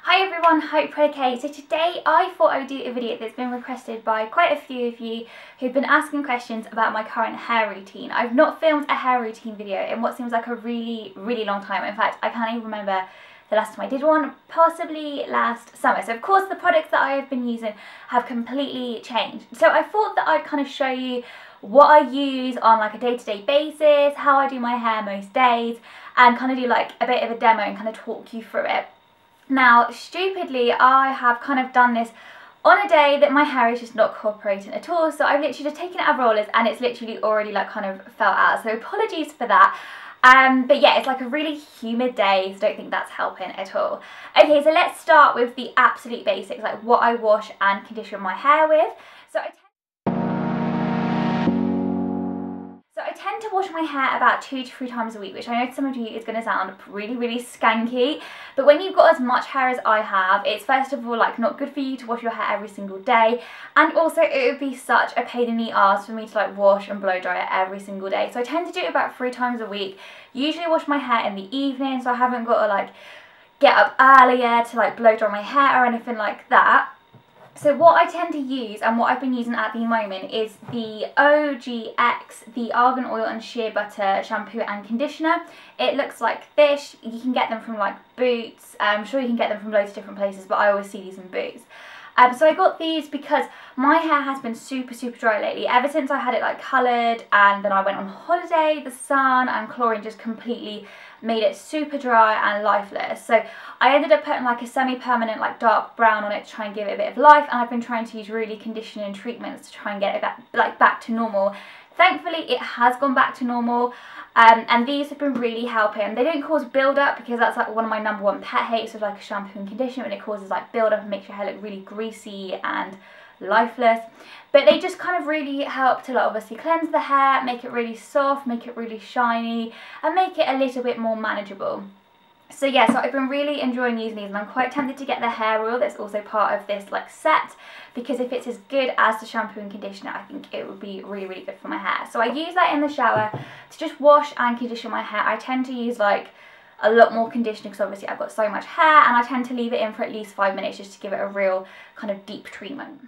Hi everyone, hope you're okay. So today I thought I would do a video that's been requested by quite a few of you who've been asking questions about my current hair routine. I've not filmed a hair routine video in what seems like a really long time. In fact, I can't even remember the last time I did one, possibly last summer. So of course the products that I have been using have completely changed. So I thought that I'd kind of show you what I use on like a day-to-day basis, how I do my hair most days, and kind of do like a bit of a demo and kind of talk you through it. Now, stupidly, I have kind of done this on a day that my hair is just not cooperating at all, so I've literally just taken it out of rollers and it's literally already like kind of fell out, so apologies for that. But yeah, it's like a really humid day, so don't think that's helping at all. Okay, so let's start with the absolute basics, like what I wash and condition my hair with. So I tend to wash my hair about 2 to 3 times a week, which I know to some of you is going to sound really skanky, but when you've got as much hair as I have, it's first of all like not good for you to wash your hair every single day, and also it would be such a pain in the arse for me to like wash and blow dry it every single day. So I tend to do it about 3 times a week. Usually wash my hair in the evening, so I haven't got to like get up earlier to like blow dry my hair or anything like that. So what I tend to use, and what I've been using at the moment, is the OGX, the Argan Oil and Shea Butter shampoo and conditioner. It looks like this. You can get them from like Boots. I'm sure you can get them from loads of different places, but I always see these in Boots. So I got these because my hair has been super dry lately. Ever since I had it like coloured, and then I went on holiday, the sun and chlorine just completely made it super dry and lifeless. So I ended up putting like a semi-permanent like dark brown on it to try and give it a bit of life, and I've been trying to use really conditioning treatments to try and get it back to normal. Thankfully it has gone back to normal, and these have been really helping. They don't cause build-up, because that's like one of my #1 pet hates with like a shampoo and conditioner, when it causes like build-up and makes your hair look really greasy and lifeless. But they just kind of really help to like obviously cleanse the hair, make it really soft, make it really shiny, and make it a little bit more manageable. So yeah, so I've been really enjoying using these, and I'm quite tempted to get the hair oil that's also part of this like set, because if it's as good as the shampoo and conditioner, I think it would be really good for my hair. So I use that in the shower to just wash and condition my hair. I tend to use like a lot more conditioner because obviously I've got so much hair, and I tend to leave it in for at least 5 minutes just to give it a real kind of deep treatment.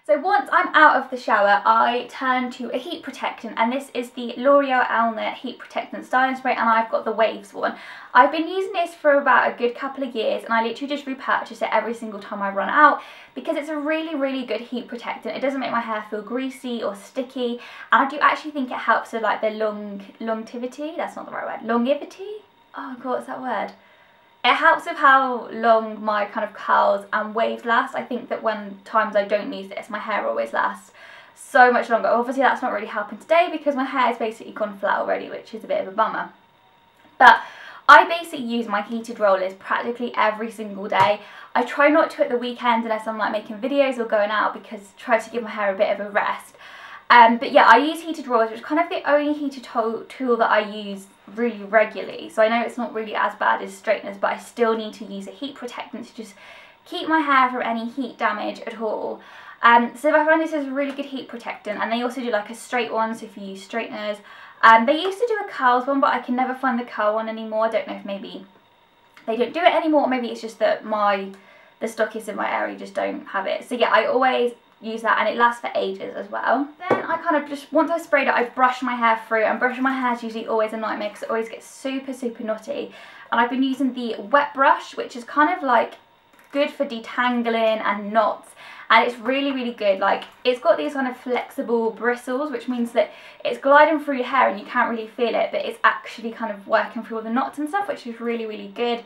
So once I'm out of the shower, I turn to a heat protectant, and this is the L'Oreal Elnett Heat Protectant Styling Spray, and I've got the Waves one. I've been using this for about a good couple of years, and I literally just repurchase it every single time I run out, because it's a really good heat protectant. It doesn't make my hair feel greasy or sticky, and I do actually think it helps with like the longevity, that's not the right word, longevity? Oh god, what's that word? It helps with how long my kind of curls and waves last. I think that when times I don't use this, my hair always lasts so much longer. Obviously that's not really helping today because my hair is basically gone flat already, which is a bit of a bummer. But I basically use my heated rollers practically every single day. I try not to at the weekend unless I'm like making videos or going out, because I try to give my hair a bit of a rest. But yeah, I use heated rollers, which is kind of the only heated tool that I use really regularly. So I know it's not really as bad as straighteners, but I still need to use a heat protectant to just keep my hair from any heat damage at all. So I find this is a really good heat protectant, and they also do like a straight one, so if you use straighteners. They used to do a curls one, but I can never find the curl one anymore. I don't know if maybe they don't do it anymore, or maybe it's just that the stockists in my area just don't have it. So yeah, I always use that, and it lasts for ages as well. Then I kind of just, once I've sprayed it, I brush my hair through, and brushing my hair is usually always a nightmare because it always gets super knotty. And I've been using the wet brush, which is kind of like good for detangling and knots, and it's really good. Like, it's got these kind of flexible bristles, which means that it's gliding through your hair and you can't really feel it, but it's actually kind of working through all the knots and stuff, which is really good.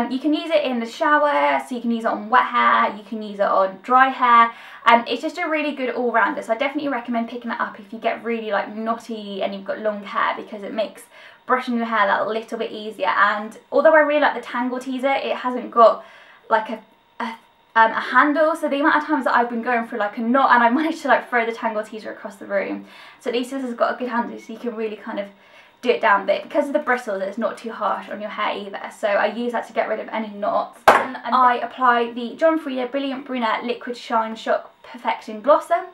You can use it in the shower, so you can use it on wet hair, you can use it on dry hair, and it's just a really good all-rounder. So I definitely recommend picking it up if you get really like knotty and you've got long hair, because it makes brushing your hair that little bit easier. And although I really like the Tangle Teezer, it hasn't got like a handle, so the amount of times that I've been going through like a knot and I managed to like throw the Tangle Teezer across the room. So at least this has got a good handle, so you can really kind of do it down a bit. Because of the bristles, it's not too harsh on your hair either, so I use that to get rid of any knots. And I apply the John Frieda Brilliant Brunette Liquid Shine Shock Perfection Glosser.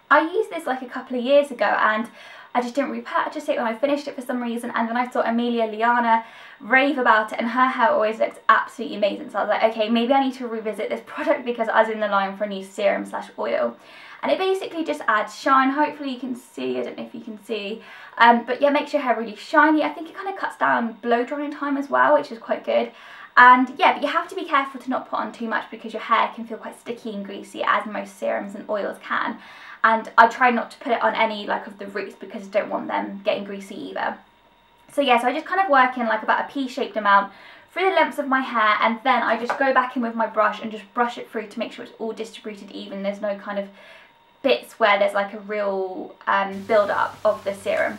I used this like a couple of years ago, and I just didn't repurchase it when I finished it for some reason, and then I saw Amelia Liana rave about it and her hair always looks absolutely amazing, so I was like, okay, maybe I need to revisit this product because I was in the line for a new serum / oil. And it basically just adds shine. Hopefully you can see, I don't know if you can see, but yeah, makes your hair really shiny. I think it kind of cuts down blow drying time as well, which is quite good. And yeah, but you have to be careful to not put on too much because your hair can feel quite sticky and greasy, as most serums and oils can. And I try not to put it on any like of the roots because I don't want them getting greasy either. So yeah, so I just kind of work in like about a pea-shaped amount through the lengths of my hair, and then I just go back in with my brush and just brush it through to make sure it's all distributed even. There's no kind of bits where there's like a real build-up of the serum.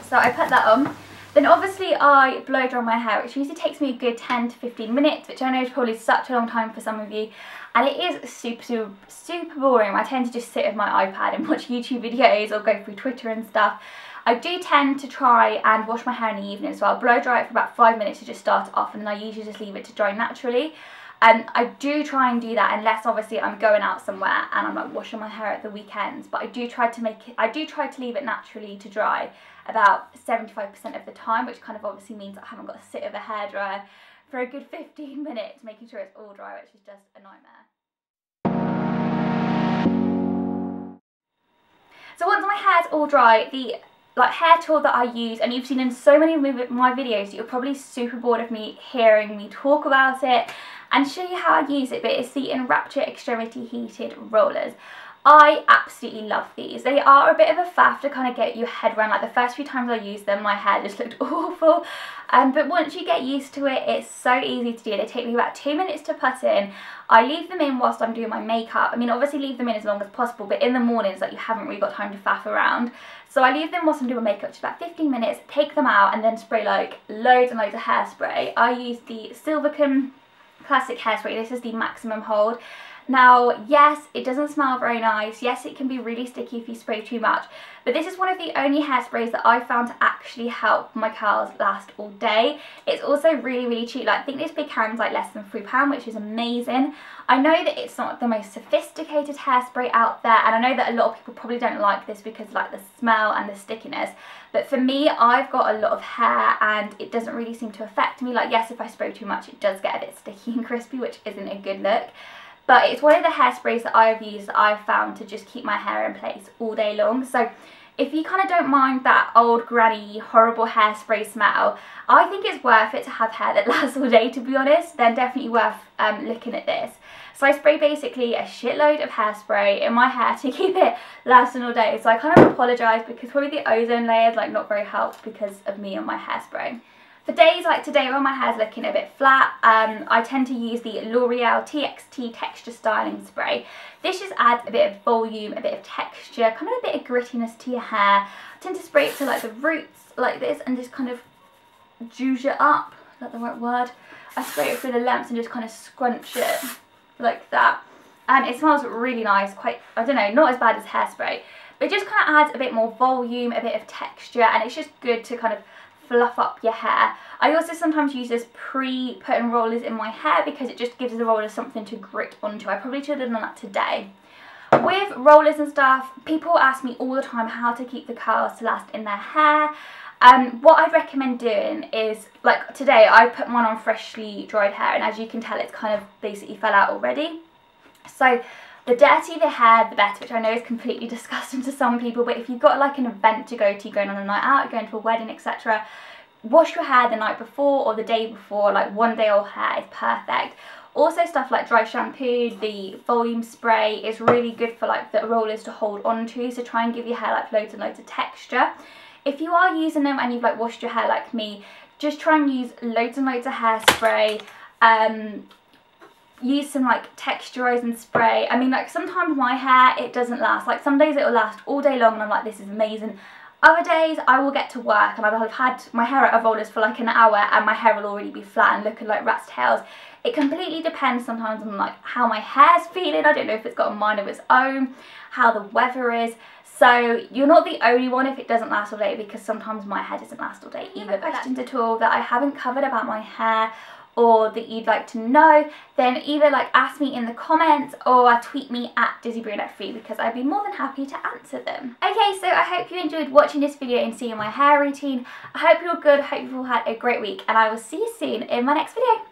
So I put that on. Then obviously I blow dry my hair, which usually takes me a good 10 to 15 minutes, which I know is probably such a long time for some of you. And it is super boring. I tend to just sit with my iPad and watch YouTube videos or go through Twitter and stuff. I do tend to try and wash my hair in the evening, so I'll blow dry it for about 5 minutes to just start it off, and then I usually just leave it to dry naturally. I do try and do that unless obviously I'm going out somewhere and I'm like washing my hair at the weekends, but I do try to leave it naturally to dry about 75% of the time, which kind of obviously means I haven't got to sit with a hairdryer for a good 15 minutes making sure it's all dry, which is just a nightmare. So once my hair's all dry, the hair tool that I use, and you've seen in so many of my videos that you're probably super bored of me hearing me talk about it and show you how I use it, but it's the Enrapture Extremity Heated Rollers. I absolutely love these. They are a bit of a faff to kind of get your head around. Like the first few times I used them, my hair just looked awful. But once you get used to it, it's so easy to do. They take me about 2 minutes to put in. I leave them in whilst I'm doing my makeup. I mean, obviously leave them in as long as possible, but in the mornings, like, you haven't really got time to faff around. So I leave them whilst I'm doing my makeup, just about 15 minutes, take them out, and then spray like loads and loads of hairspray. I use the Silvercombe Classic Hairspray. This is the maximum hold. Now, yes, it doesn't smell very nice. Yes, it can be really sticky if you spray too much. But this is one of the only hairsprays that I've found to actually help my curls last all day. It's also really cheap. Like, I think this big can's like less than £3, which is amazing. I know that it's not the most sophisticated hairspray out there, and I know that a lot of people probably don't like this because like the smell and the stickiness. But for me, I've got a lot of hair and it doesn't really seem to affect me. Like, yes, if I spray too much, it does get a bit sticky and crispy, which isn't a good look. But it's one of the hairsprays that I've used that I've found to just keep my hair in place all day long. So if you kind of don't mind that old granny horrible hairspray smell, I think it's worth it to have hair that lasts all day, to be honest. Then definitely worth looking at this. So I spray basically a shitload of hairspray in my hair to keep it lasting all day. So I kind of apologise because probably the ozone layer is like not very helped because of me and my hairspray. For days like today when my hair's looking a bit flat, I tend to use the L'Oreal TXT Texture Styling Spray. This just adds a bit of volume, a bit of texture, kind of a bit of grittiness to your hair. I tend to spray it to like the roots like this and just kind of juice it up. Is that the right word? I spray it through the lengths and just kind of scrunch it like that. And it smells really nice, quite, I don't know, not as bad as hairspray. But it just kind of adds a bit more volume, a bit of texture, and it's just good to kind of fluff up your hair. I also sometimes use this pre-putting rollers in my hair because it just gives the rollers something to grip onto. I probably should have done that today. With rollers and stuff, people ask me all the time how to keep the curls to last in their hair. What I'd recommend doing is, like today I put mine on freshly dried hair, and as you can tell it's kind of basically fell out already. So the dirtier the hair, the better, which I know is completely disgusting to some people, but if you've got like an event to go to, going on a night out, going to a wedding, etc., wash your hair the night before or the day before. Like 1 day old hair is perfect. Also stuff like dry shampoo, the volume spray is really good for like the rollers to hold onto, so try and give your hair like loads and loads of texture. If you are using them and you've like washed your hair like me, just try and use loads and loads of hairspray. Use some like texturizing spray. I mean, like sometimes my hair, it doesn't last. Like some days it will last all day long and I'm like, this is amazing. Other days I will get to work and I'll have had my hair out of rollers for like an hour and my hair will already be flat and looking like rat's tails. It completely depends sometimes on like how my hair's feeling. I don't know if it's got a mind of its own, how the weather is. So you're not the only one if it doesn't last all day, because sometimes my hair doesn't last all day either. Questions at all that I haven't covered about my hair or that you'd like to know, then either like ask me in the comments or tweet me at DizzyBrunette3 because I'd be more than happy to answer them. Okay, so I hope you enjoyed watching this video and seeing my hair routine. I hope you're good, I hope you've all had a great week, and I will see you soon in my next video.